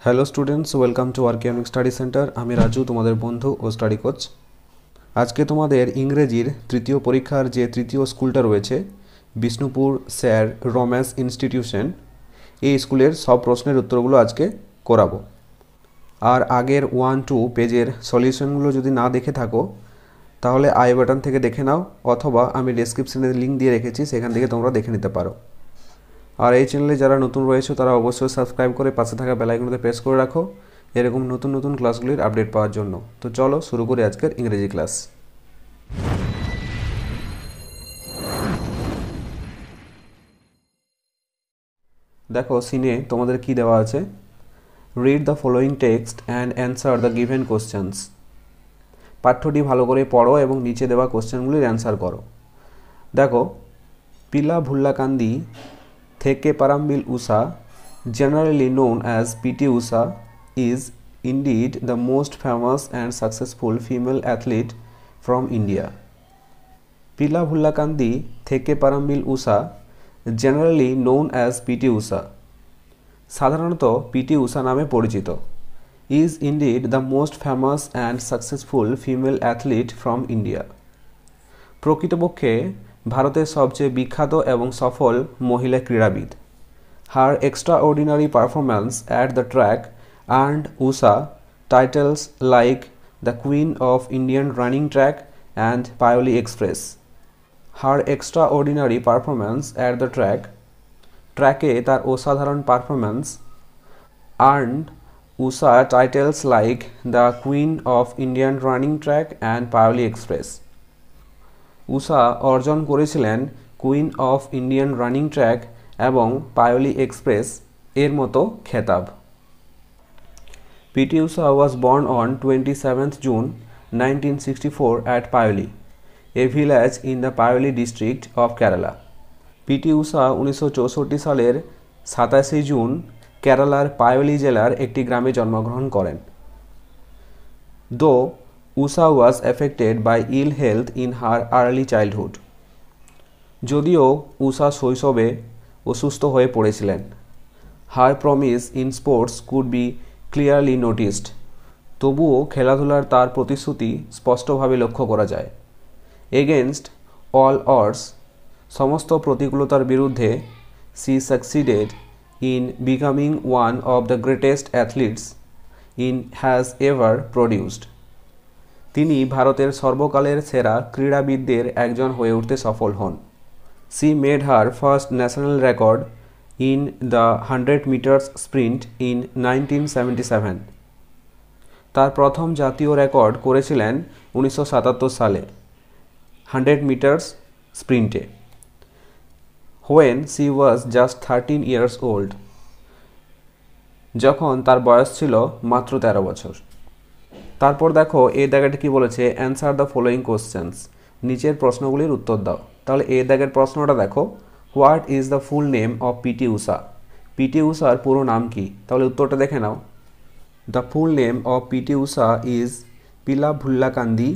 Hello students, welcome to Archionic study centre. আমি রাজু, তোমাদের বন্ধু ও স্টাডি কোচ। আজকে তোমাদের ইংরেজির তৃতীয় পরীক্ষার যে তৃতীয় স্কুলটা রয়েছে, বিষ্ণুপুর স্যার রমেশ ইনস্টিটিউশন, এই স্কুলের সব প্রশ্নের উত্তরগুলো আজকে করাবো। আর আগের 1-2 পেজের সলিউশনগুলো যদি না দেখে থাকো তাহলে আই বাটন থেকে দেখে নাও, অথবা আমি ডেসক্রিপশনে লিঙ্ক দিয়ে রেখেছি, সেখান থেকে তোমরা দেখে নিতে পারো। আর এই চ্যানেলে যারা নতুন রয়েছে তারা অবশ্যই সাবস্ক্রাইব করে পাশে থাকা বেল আইকনটিতে প্রেস করে রাখো এরকম নতুন নতুন ক্লাসগুলির আপডেট পাওয়ার জন্য। তো চলো শুরু করি আজকের ইংরেজি ক্লাস। দেখো সিনে তোমাদের কি দেওয়া আছে, read the following text and answer the given questions. পাঠ্যটি ভালো করে পড়ো এবং নিচে দেওয়া কোশ্চেনগুলির অ্যান্সার করো। দেখো, পিলা ভুল্লাকান্দি Thekkeparambil Usha, generally known as P.T. Usha, is indeed the most famous and successful female athlete from India. Pila Bhullakandi থেকে পারাম্বিল উষা, generally known as P.T. Usha, সাধারণত পিটি উষা নামে পরিচিত, is indeed the most famous and successful female athlete from India. প্রকৃতপক্ষে ভারতের সবচেয়ে বিখ্যাত এবং সফল মহিলা ক্রীড়াবিদ। Her extraordinary performance at the track earned Usha titles like the Queen of Indian Running Track and Paoli Express. Her extraordinary performance at the track-এ তার অসাধারণ performance earned Usha titles like the Queen of Indian Running Track and Paoli Express. Usha অর্জন করেছিলেন queen of Indian running track এবং Payyoli express এর মতো খেতাব। PT Usha was born on 27th June 1964 at Payoli, a village in the Payoli district of Kerala. PT Usha 1964 সালের 27 June কেরালার পায়োলি জেলার একটি গ্রামে জন্মগ্রহণ করেন। দো Usha was affected by ill health in her early childhood. যদিও উষা শৈশবে অসুস্থ হয়ে পড়েছিলেন। Her promise in sports could be clearly noticed. তবুও খেলাধুলার তার প্রতিশ্রুতি স্পষ্টভাবে লক্ষ্য করা যায়। Against all odds, সমস্ত প্রতিকূলতার বিরুদ্ধে, she succeeded in becoming one of the greatest athletes in has ever produced. তিনি ভারতের সর্বকালের সেরা ক্রীড়াবিদদের একজন হয়ে উঠতে সফল হন। She made her first national record in the 100 meters sprint in 1977. তার প্রথম জাতীয় রেকর্ড করেছিলেন 1977 সালে 100 metres স্প্রিন্টে, when she was just 13 years old, যখন তার বয়স ছিল মাত্র 13 বছর। তারপর দেখো এই দাগেটা কি বলেছে, অ্যান্সার দ্য ফলোয়িং কোশ্চেন্স, নিচের প্রশ্নগুলির উত্তর দাও। তাহলে এই দাগের প্রশ্নটা দেখো, what is the full name of PT Usha. PT উষার পুরো নাম কি? তাহলে উত্তরটা দেখে নাও। The full name of PT Usha is Pilavullakandi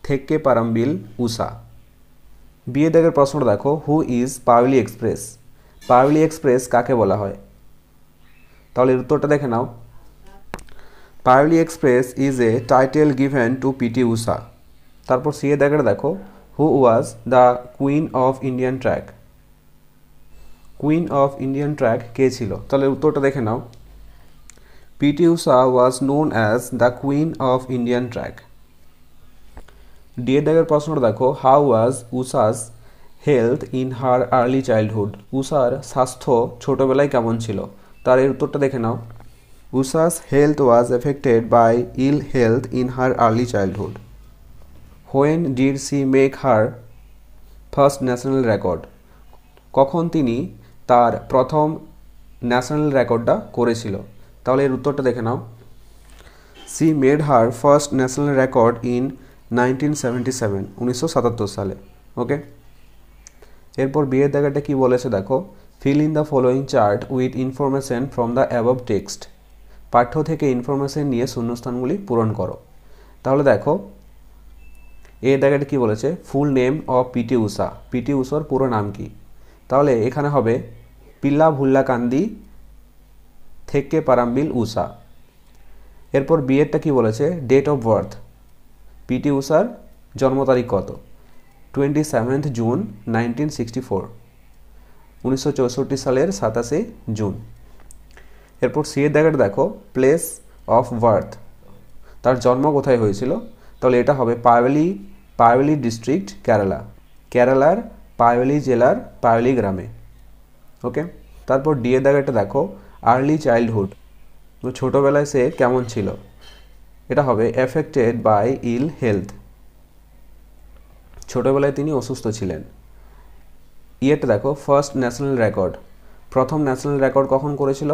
Thekkeparambil Usha. বিয়ে দাগের প্রশ্নটা দেখো, who is Payyoli express. Payyoli express কাকে বলা হয়? তাহলে উত্তরটা দেখে নাও। Paoli Express is a title given to P.T. Usha. তারপর সি এ দাগের দেখো, who was the Queen of Indian Track. Queen of Indian Track কে ছিল? তাহলে উত্তরটা দেখে নাও। P.T. Usha was known as the Queen of Indian Track. D A দাগের প্রশ্নটা দেখো, how was Usha's health in her early childhood. উষার স্বাস্থ্য ছোটবেলায় কেমন ছিল? তার এর উত্তরটা দেখে নাও। Usha's health was affected by ill health in her early childhood. When did she make her first national record? কখন তিনি তার প্রথম ন্যাশনাল রেকর্ডটা করেছিল? তাহলে এর উত্তরটা দেখে নাও। She made her first national record in 1977, 1977 সালে। ওকে, এরপর বিয়ের দাগাটা কি বলেছে দেখো, fill in the following chart with information from the above text. পাঠ্য থেকে ইনফরমেশন নিয়ে শূন্যস্থানগুলি পূরণ করো। তাহলে দেখো এ দাগেটা কি বলেছে, full name of PT Usha. PT উষার পুরো নাম কি? তাহলে এখানে হবে পিলা ভুল্লাকান্দি থেক্কে পারাম্বিল উষা। এরপর বিয়েরটা কি বলেছে, ডেট অফ বার্থ, পিটি উষার জন্ম তারিখ কত, 27 জুন 1964, 1964 সালের 27 জুন। এরপর সি এর দাগের দেখো, প্লেস অফ বার্থ, তার জন্ম কোথায় হয়েছিল, তাহলে এটা হবে পায়োলি ডিস্ট্রিক্ট, কেরালা, কেরালার পায়োলি জেলার পায়োলি গ্রামে। ওকে, তারপর ডি এর দাগেরটা দেখো, আর্লি চাইল্ডহুড, ছোটোবেলায় সে কেমন ছিল, এটা হবে এফেক্টেড বাই ইল হেলথ, ছোটোবেলায় তিনি অসুস্থ ছিলেন। ইয়েটা দেখো, ফার্স্ট ন্যাশনাল রেকর্ড, প্রথম ন্যাশনাল রেকর্ড কখন করেছিল,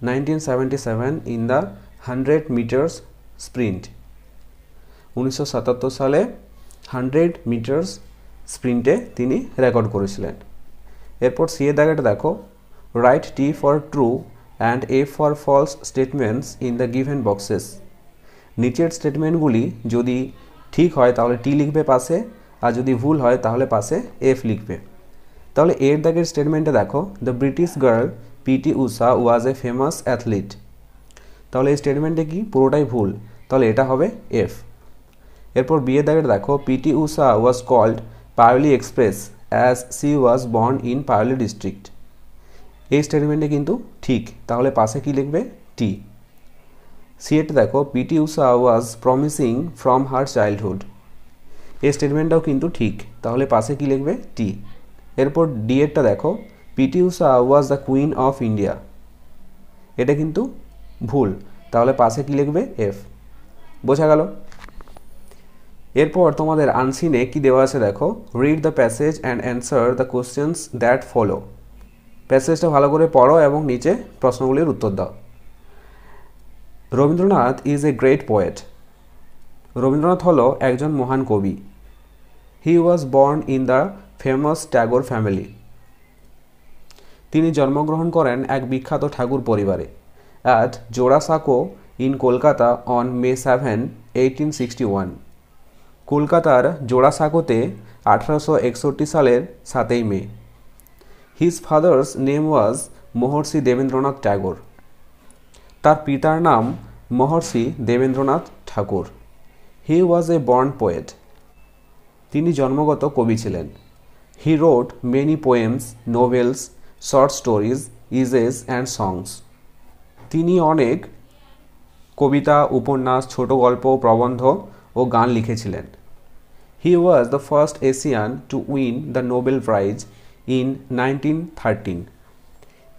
1977 ইন দ্য 100 মিটার্স স্প্রিন্ট, 1977 সালে 100 মিটার্স স্প্রিন্টে তিনি রেকর্ড করেছিলেন। এরপর সি এর দাগেটা দেখো, write T for true and A for false statements in the given boxes, নিচের স্টেটমেন্টগুলি যদি ঠিক হয় তাহলে টি লিখবে পাশে, আর যদি ভুল হয় তাহলে পাশে এফ লিখবে। তাহলে এর দাগের স্টেটমেন্টে দেখো, the British girl PT Usha was a famous athlete, তাহলে এই স্টেটমেন্টে কি পুরোটাই ভুল, তাহলে এটা হবে এফ। এরপর বি এর দাগের দেখো, PT Usha was called Payyoli express as she was born in Payyoli district, এই স্টেটমেন্টে কিন্তু ঠিক, তাহলে পাশে কি লিখবে, টি। সি এরটা দেখো, PT Usha was promising from her childhood, এই স্টেটমেন্টটাও কিন্তু ঠিক, তাহলে পাশে কি লিখবে, টি। এরপর ডি এরটা দেখো, PT Usha was the queen of India, এটা কিন্তু ভুল, তাহলে পাশে কি লিখবে, এফ। বোঝা গেল। এরপর তোমাদের আনসিনে কি দেওয়া আছে দেখো, read the passage and answer the questions that follow, প্যাসেজটা ভালো করে পড়ো এবং নিচে প্রশ্নগুলির উত্তর দাও। Rabindranath is a great poet, Rabindranath হলো একজন মহান কবি। He was born in the famous Tagore family, তিনি জন্মগ্রহণ করেন এক বিখ্যাত ঠাকুর পরিবারে। At Jorasanko in Kolkata on May 7, 1861, কলকাতার জোড়াসাঁকোতে 1861 সালের 7 মে। His father's name was Maharshi Debendranath Tagore, তার পিতার নাম Maharshi Debendranath Thakur. He was a born poet, তিনি জন্মগত কবি ছিলেন। He wrote many poems, novels, short stories, essays and songs, তিনি অনেক কবিতা, উপন্যাস, ছোট গল্প, প্রবন্ধ ও গান লিখেছিলেন। He was the first Asian to win the Nobel prize in 1913,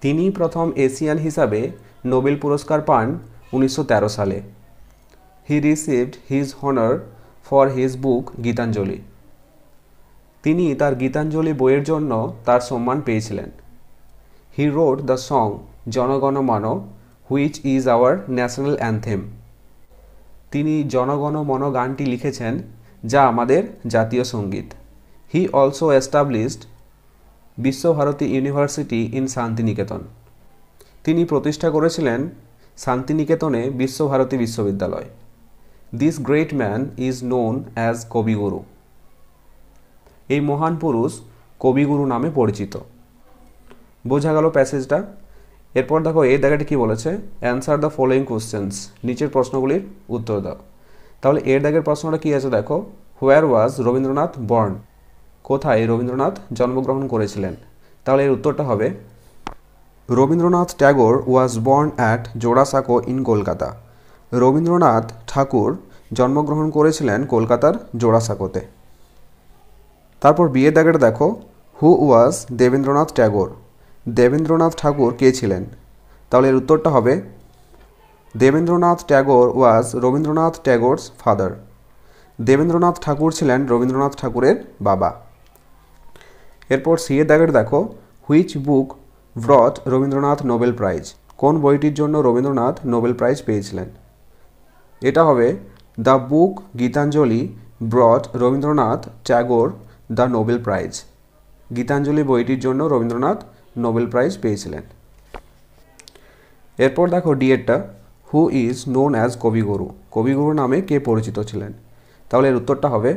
তিনি প্রথম এশিয়ান হিসাবে নোবেল পুরস্কার পান 1913 সালে। হি received his honours for his book Gitanjali, তিনি তার গীতাঞ্জলি বইয়ের জন্য তার সম্মান পেয়েছিলেন। হি wrote the song Janagana Mana which is our national anthem, তিনি জনগণ মন গানটি লিখেছেন যা আমাদের জাতীয় সঙ্গীত। He also established Visvabharati university in Santiniketan, তিনি প্রতিষ্ঠা করেছিলেন শান্তিনিকেতনে বিশ্বভারতী বিশ্ববিদ্যালয়। This great man is known as Kabiguru, এই মহান পুরুষ কবিগুরু নামে পরিচিত। বোঝা গেল প্যাসেজটা। এরপর দেখো এই জায়গাটা কি বলেছে, অ্যান্সার দ্য ফলোয়িং কোশ্চেন্স, নিচের প্রশ্নগুলির উত্তর দাও। তাহলে এর দাগের প্রশ্নটা কি আছে দেখো, হোয়ার ওয়াজ রবীন্দ্রনাথ বর্ন, কোথায় রবীন্দ্রনাথ জন্মগ্রহণ করেছিলেন, তাহলে এর উত্তরটা হবে Rabindranath Tagore was born at Jorasanko in Kolkata, Rabindranath Thakur জন্মগ্রহণ করেছিলেন কলকাতার জোড়াসাঁকোতে। তারপর বিয়ের দাগেটা দেখো, হু ওয়াজ দেবেন্দ্রনাথ ট্যাগোর, দেবেন্দ্রনাথ ঠাকুর কে ছিলেন, তাহলে এর উত্তরটা হবে দেবেন্দ্রনাথ ট্যাগোর ওয়াজ রবীন্দ্রনাথ ট্যাগোরস ফাদার, দেবেন্দ্রনাথ ঠাকুর ছিলেন রবীন্দ্রনাথ ঠাকুরের বাবা। এরপর সি এর দাগের দেখো, which book ব্রট Rabindranath Nobel prize, কোন বইটির জন্য রবীন্দ্রনাথ নোবেল প্রাইজ পেয়েছিলেন, এটা হবে the book Gitanjali ব্রট Rabindranath Tagore the Nobel prize, Gitanjali বইটির জন্য রবীন্দ্রনাথ নোবেল প্রাইজ পেয়েছিলেন। এরপর দেখো ডিএডটা, হু ইজ নোন অ্যাজ কবিগুরু, কবিগুরু নামে কে পরিচিত ছিলেন, তাহলে এর উত্তরটা হবে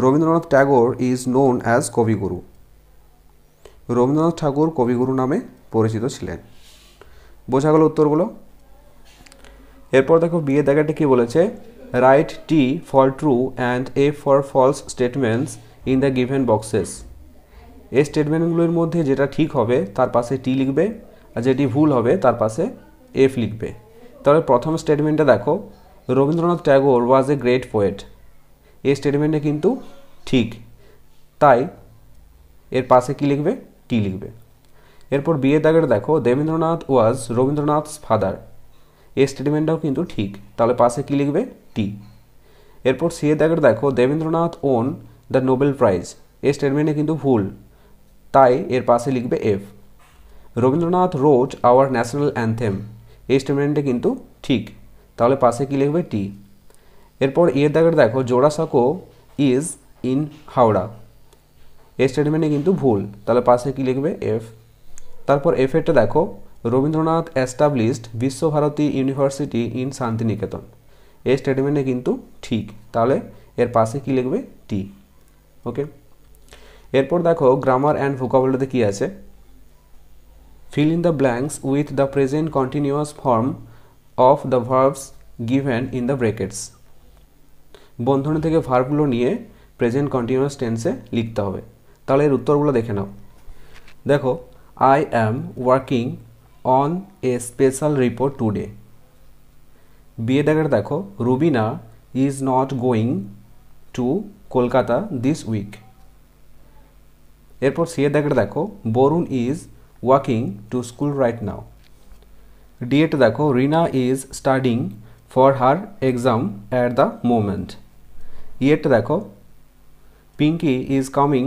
Rabindranath Tagore is known as কবিগুরু, রবীন্দ্রনাথ ঠাকুর কবিগুরু নামে পরিচিত ছিলেন। বোঝা গেল উত্তরগুলো। এরপর দেখো বিয়ের দাগেরটা কি বলেছে, write T for true and A for false statements in the given boxes. এই স্টেটমেন্টগুলোর মধ্যে যেটা ঠিক হবে তার পাশে টি লিখবে, আর যেটি ভুল হবে তার পাশে এফ লিখবে। তাহলে প্রথম স্টেটমেন্টটা দেখো, রবীন্দ্রনাথ ট্যাগোর ওয়াজ এ গ্রেট পোয়েট। এই স্টেটমেন্টে কিন্তু ঠিক, তাই এর পাশে কি লিখবে, টি লিখবে। এরপর বিয়ের দাগের দেখো, দেবেন্দ্রনাথ ওয়াজ রবীন্দ্রনাথস ফাদার। এই স্টেটমেন্টটাও কিন্তু ঠিক, তাহলে পাশে কি লিখবে, টি। এরপর সি এর দাগের দেখো, Debendranath won the Nobel prize. এই স্টেটমেন্টে কিন্তু ভুল, তাই এর পাশে লিখবে F. Rabindranath wrote our national anthem. এই স্টেটমেন্টে কিন্তু ঠিক, তাহলে পাশে কি লিখবে, টি। এরপর এর দাগের দেখো, জোড়াসাঁকো ইজ ইন হাওড়া। এই স্টেটমেন্টে কিন্তু ভুল, তাহলে পাশে কি লিখবে, এফ। তারপর এফ এরটা দেখো, Rabindranath established Visvabharati university in Santiniketan. এই স্টেটমেন্টে কিন্তু ঠিক, তাহলে এর পাশে কি লিখবে, টি। ওকে। এরপর দেখো গ্রামার অ্যান্ড ভোকাবুলারিতে কি আছে, fill in the blanks with the present continuous form of the verbs given in the brackets। বন্ধনী থেকে ভার্বগুলো নিয়ে প্রেজেন্ট কন্টিনিউয়াস টেন্সে লিখতে হবে। তাহলে এর উত্তরগুলো দেখে নাও। দেখো, I am working on a special report today. বিয়ে দাগের দেখো, Rubina is not going to Kolkata this week. এরপর সি এর দাগের দেখো, Barun is walking to school right now. D এর দেখো, Rina is studying for her exam at the moment. E এর দেখো, Pinki is coming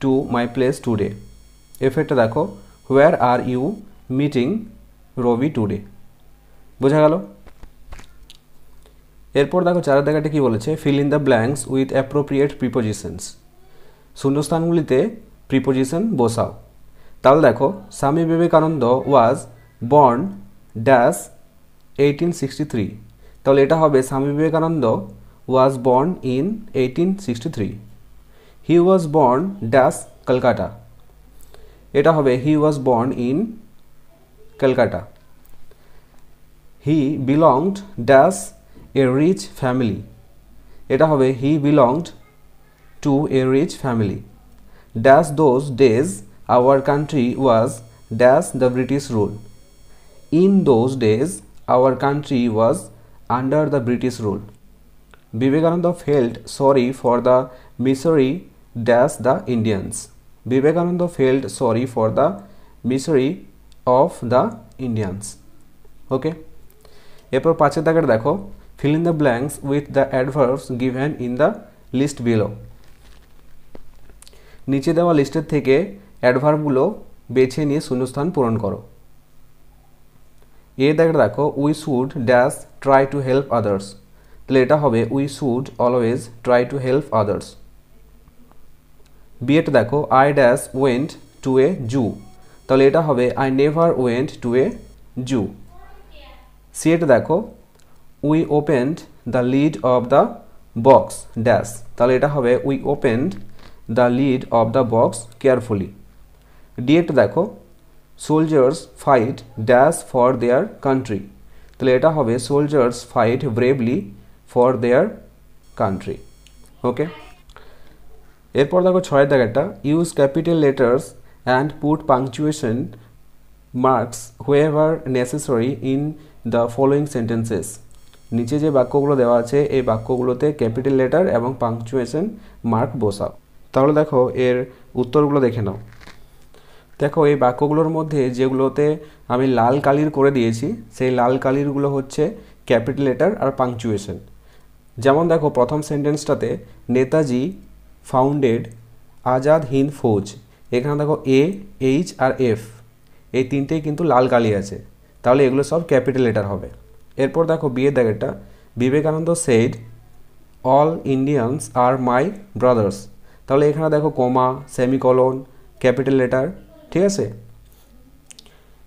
to my place today. F এর দেখো, where are you meeting Ravi today. বোঝা গেল। এরপর দেখো চারের দাগাটা কি বলেছে, fill in the blanks with appropriate prepositions. শূন্যস্থানগুলিতে প্রিপোজিশন বসাও। তাহলে দেখো, স্বামী বিবেকানন্দ ওয়াজ বর্ন ড্যাশ 1863। তাহলে এটা হবে, Swami Vivekananda was born in 1863। He was born dash Kolkata. এটা হবে, he was born in Kolkata. He belonged dash a rich family. এটা হবে, he belonged to a rich family. Dash those days our country was dash the British rule. In those days our country was under the British rule. Vivekananda felt sorry for the misery dash the Indians. Vivekananda felt sorry for the misery of the Indians. Okay. এরপর পাঁচের দাগের দেখো, fill in the blanks with the adverbs given in the list below. নিচে দেওয়া লিস্টের থেকে অ্যাডভার্বগুলো বেছে নিয়ে শূন্যস্থান পূরণ করো। এ দেখো, we should dash try to help others. তাহলে এটা হবে, we should always try to help others. B এটা দেখো, I dash went to a zoo. তাহলে এটা হবে, I never went to a zoo. C এটা দেখো, we opened the lid of the box dash. তাহলে এটা হবে, we opened the lid of the box carefully. D এটা দেখো, soldiers fight dash for their country. তাহলে এটা হবে, soldiers fight bravely for their country. Okay. এরপর দেখো ছয়ের দাগেরটা, use capital letters and put punctuation marks wherever necessary in the following sentences. নিচে যে বাক্যগুলো দেওয়া আছে এই বাক্যগুলোতে ক্যাপিটাল লেটার এবং পাংচুয়েশন মার্ক বসাও। তাহলে দেখো এর উত্তরগুলো দেখে নাও। দেখো, এই বাক্যগুলোর মধ্যে যেগুলোতে আমি লাল কালির করে দিয়েছি সেই লাল কালিরগুলো হচ্ছে ক্যাপিটাল লেটার আর পাংচুয়েশন। যেমন দেখো, প্রথম সেন্টেন্সটাতে নেতাজি ফাউন্ডেড আজাদ হিন্দ ফৌজ। এখানে দেখো এ, এইচ আর এফ এই তিনটেই কিন্তু লাল কালি আছে, তাহলে এগুলো সব ক্যাপিটাল লেটার হবে। এরপর দেখো বিয়ের দাগেরটা, বিবেকানন্দ সেড অল ইন্ডিয়ানস আর মাই ব্রাদার্স। তাহলে এখানে দেখো কোমা, সেমিকলন, ক্যাপিটাল লেটার, ঠিক আছে।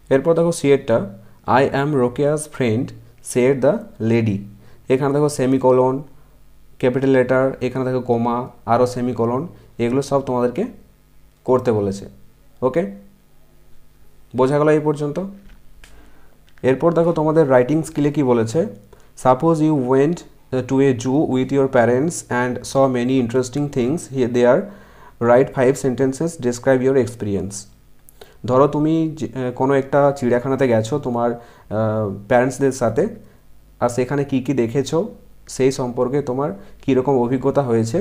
এরপর দেখো সিয়েরটা, I am Rokeya's friend said the lady. এখানে দেখো সেমিকলন, ক্যাপিটাল লেটার, এখানে দেখো কোমা, আরও সেমিকলন, এগুলো সব তোমাদেরকে করতে বলেছে। ওকে, বোঝা গেল এই পর্যন্ত? এরপর দেখো তোমাদের রাইটিং স্কিলে কি বলেছে। Suppose you went to a zoo with your parents and saw many interesting things there, write 5 sentences describe your experience. ধরো তুমি কোনো একটা চিড়িয়াখানাতে গেছো তোমার প্যারেন্টসদের সাথে, আর সেখানে কি কি দেখেছো সেই সম্পর্কে তোমার কীরকম অভিজ্ঞতা হয়েছে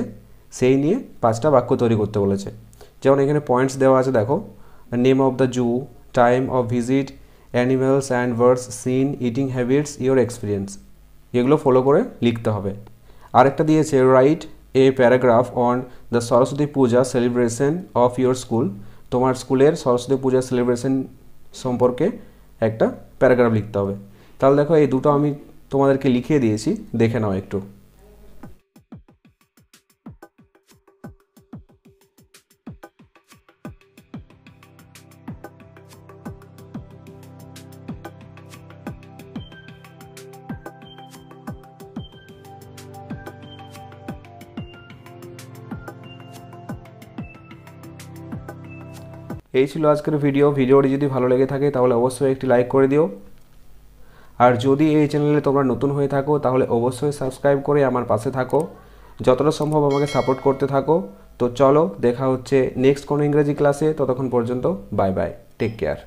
সেই নিয়ে 5টা বাক্য তৈরি করতে বলেছে। যেমন এখানে পয়েন্টস দেওয়া আছে দেখো, name of the zoo, time of visit, animals and birds seen, eating habits, your experience. এগুলো ফলো করে লিখতে হবে। আরেকটা দিয়েছে write a paragraph on the Saraswati Puja celebration of your school. তোমার স্কুলের সরস্বতী পূজা সেলিব্রেশন সম্পর্কে একটা প্যারাগ্রাফ লিখতে হবে। তাহলে দেখো এই দুটো আমি তোমাদেরকে লিখিয়ে দিয়েছি, দেখে নাও একটু। এই ছিল আজকের ভিডিওটি যদি ভালো লেগে থাকে তাহলে অবশ্যই একটি লাইক করে দিও। আর যদি এই চ্যানেলে তোমরা নতুন হয়ে থাকো তাহলে অবশ্যই সাবস্ক্রাইব করে আমার পাশে থাকো, যতটা সম্ভব আমাকে সাপোর্ট করতে থাকো। তো চলো দেখা হচ্ছে নেক্সট কোনো ইংরেজি ক্লাসে, ততক্ষণ পর্যন্ত বাই বাই, টেক কেয়ার।